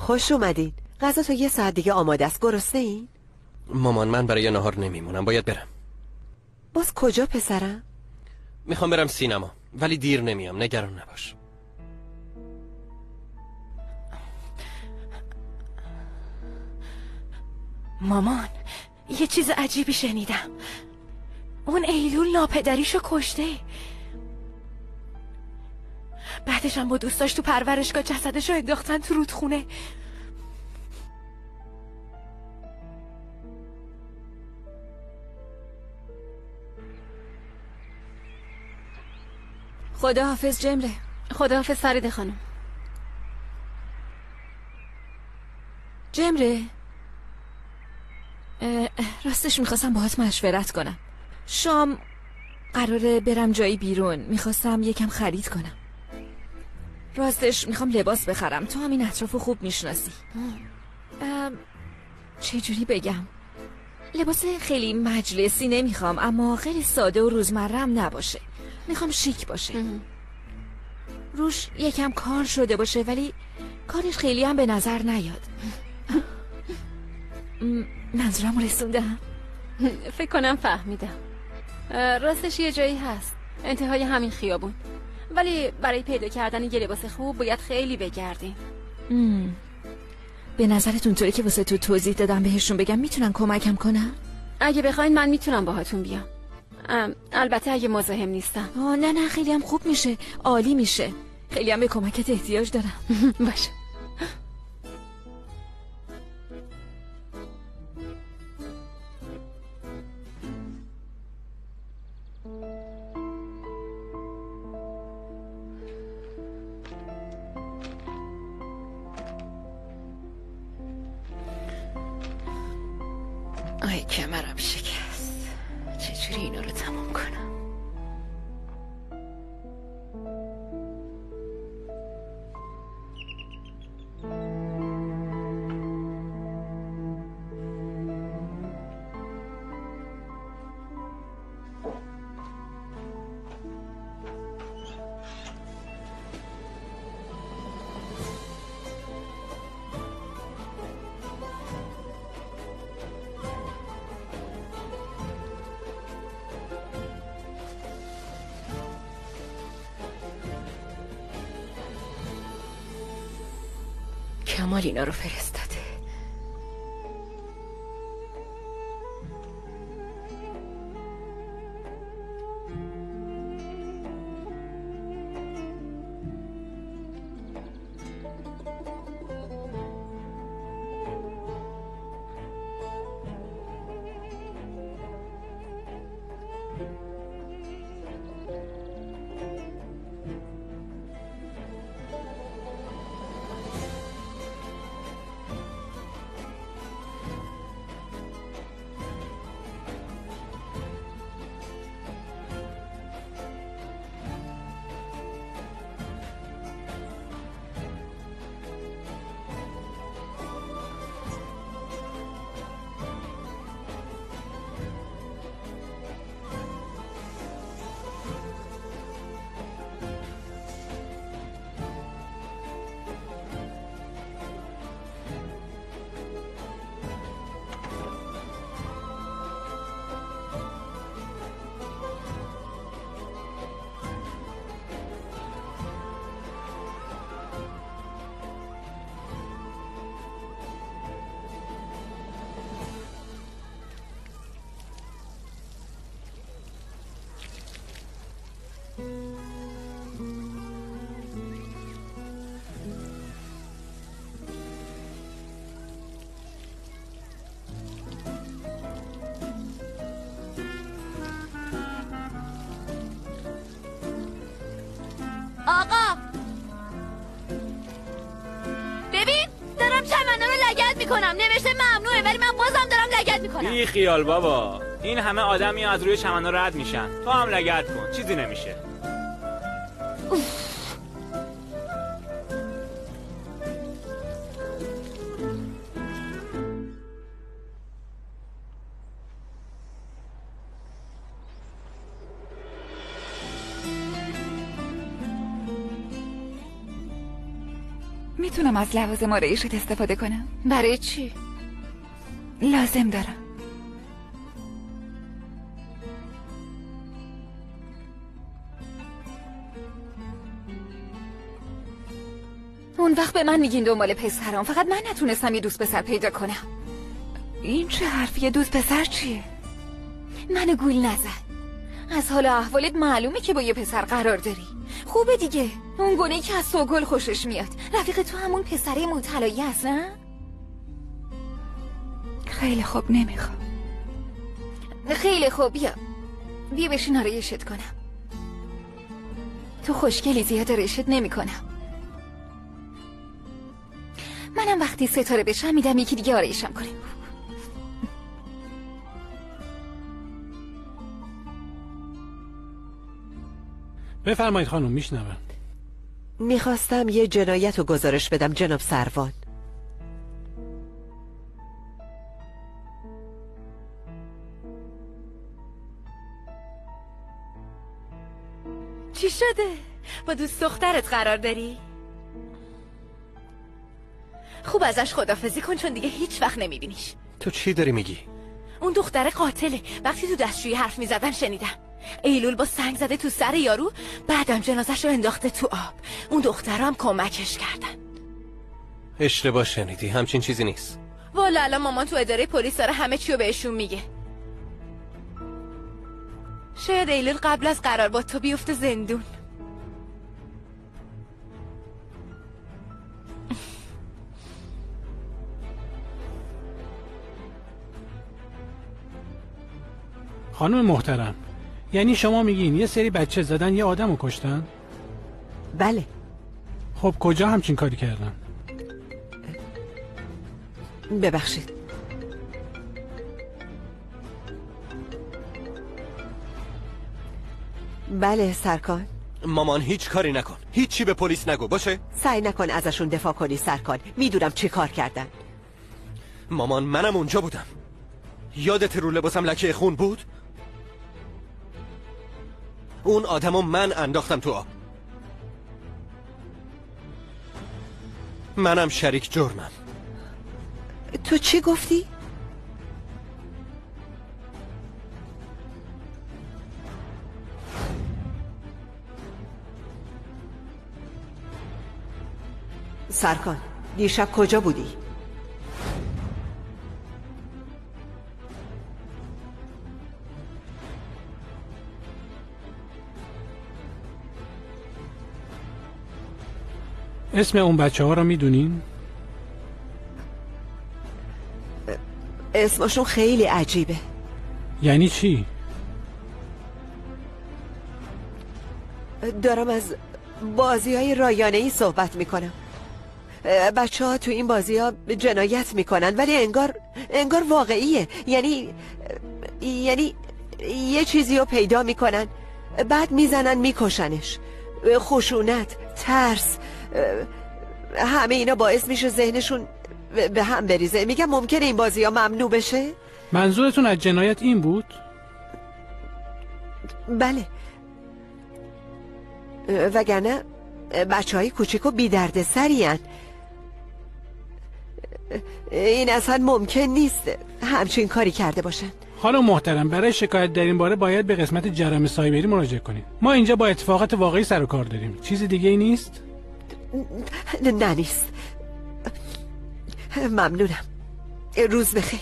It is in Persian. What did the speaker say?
خوش اومدین. غذا تا 1 ساعت دیگه آماده است. گرسنه این؟ مامان من برای نهار نمیمونم، باید برم. باز کجا پسرم؟ میخوام برم سینما ولی دیر نمیام، نگران نباش. مامان یه چیز عجیبی شنیدم. اون ایلول ناپدریشو کشته. بعدش هم با دوستاش تو پرورشگاه جسدشو انداختن تو رودخونه. خداحافظ جمله. خداحافظ فرید خانم. جمره، راستش میخواستم باهات مشورت کنم. شام قراره برم جایی بیرون، میخواستم یکم خرید کنم. راستش میخوام لباس بخرم، تو همین اطرافو خوب میشناسی. چجوری بگم؟ لباس خیلی مجلسی نمیخوام، اما خیلی ساده و روزمرم نباشه. میخوام شیک باشه، روش یکم کار شده باشه ولی کارش خیلی هم به نظر نیاد. منظورم رسوندم؟ فکر کنم فهمیدم. راستش یه جایی هست انتهای همین خیابون، ولی برای پیدا کردن یه لباس خوب باید خیلی بگردیم. به نظرت اونطوری که واسه تو توضیح دادم بهشون بگم میتونن کمکم کنن؟ اگه بخواین من میتونم باهاتون بیام، البته اگه مزاحم نیستم. نه خیلی هم خوب میشه، عالی میشه. خیلی هم به کمکت احتیاج دارم. باشه. آی کمرم شکست، چجوری اینا رو تمام کنم؟ کمال اینا رو فرستاده. آقا ببین دارم چمنا رو لگد میکنم، نوشته ممنوعه ولی من بازم دارم لگد میکنم. بی خیال بابا، این همه آدمی از روی چمنا رد میشن، تو هم لگد کن، چیزی نمیشه. میتونم از لوازم آرایشت استفاده کنم؟ برای چی؟ لازم دارم. اون وقت به من میگین دنبال پسرام، فقط من نتونستم یه دوست پسر پیدا کنم. این چه حرفیه؟ دوست پسر چیه؟ منو گول نزن. از حال احوالت معلومه که با یه پسر قرار داری. خوبه دیگه. اون گونه‌ای که از سوگل خوشش میاد. رفیق تو همون پسره مطلعی هست نه؟ خیلی خوب، نمیخوام. خیلی خوب، بیا بشین آرایشت کنم. تو خوشگلی، زیاد آرایشت نمی کنم. منم وقتی ستاره بشم میدم یکی دیگه آرایشم کنه. بفرمایید خانم، میشنوم. میخواستم یه جنایت رو گزارش بدم جناب سروان. چی شده؟ با دوست دخترت قرار داری؟ خوب ازش خدافزی کن چون دیگه هیچ وقت نمیبینیش. تو چی داری میگی؟ اون دختر قاتله. وقتی تو دستشویی حرف میزدن شنیدم. ایلول با سنگ زده تو سر یارو، بعدم جنازش رو انداخته تو آب. اون دختر هم کمکش کردن. اشتباه شنیدی، همچین چیزی نیست. والا الان مامان تو اداره پلیس داره همه چی رو بهشون میگه. شاید ایلول قبل از قرار با تو بیفته زندون. خانم محترم، یعنی شما میگین یه سری بچه زدن یه آدم رو کشتن؟ بله. خب کجا همچین کاری کردن؟ ببخشید. بله سرکان. مامان هیچ کاری نکن، هیچی به پلیس نگو، باشه؟ سعی نکن ازشون دفاع کنی سرکان، میدونم چی کار کردن. مامان منم اونجا بودم. یادت رو لباسم لکه خون بود؟ اون آدمو من انداختم تو آب. منم شریک جرمم. تو چی گفتی؟ سرکان، دیشب کجا بودی؟ اسم اون بچه ها رو میدونین؟ اسمشون خیلی عجیبه. یعنی چی؟ دارم از بازی‌های رایانه‌ای صحبت میکنم. بچه ها تو این بازی‌ها جنایت میکنن ولی انگار واقعیه. یعنی یه چیزی رو پیدا میکنن بعد میزنن میکشنش. خشونت، ترس، همه اینا باعث میشه ذهنشون به هم بریزه. میگم ممکنه این بازی‌ها ممنوع بشه؟ منظورتون از جنایت این بود؟ بله. وگرنه بچه‌های کوچیک و بی درد سرین. این اصلا ممکن نیست همچین کاری کرده باشن. خانم محترم، برای شکایت در این باره باید به قسمت جرایم سایبری مراجعه کنید. ما اینجا با اتفاقات واقعی سر و کار داریم. چیز دیگه ای نیست؟ نه نیست. ممنونم. روز بخیر.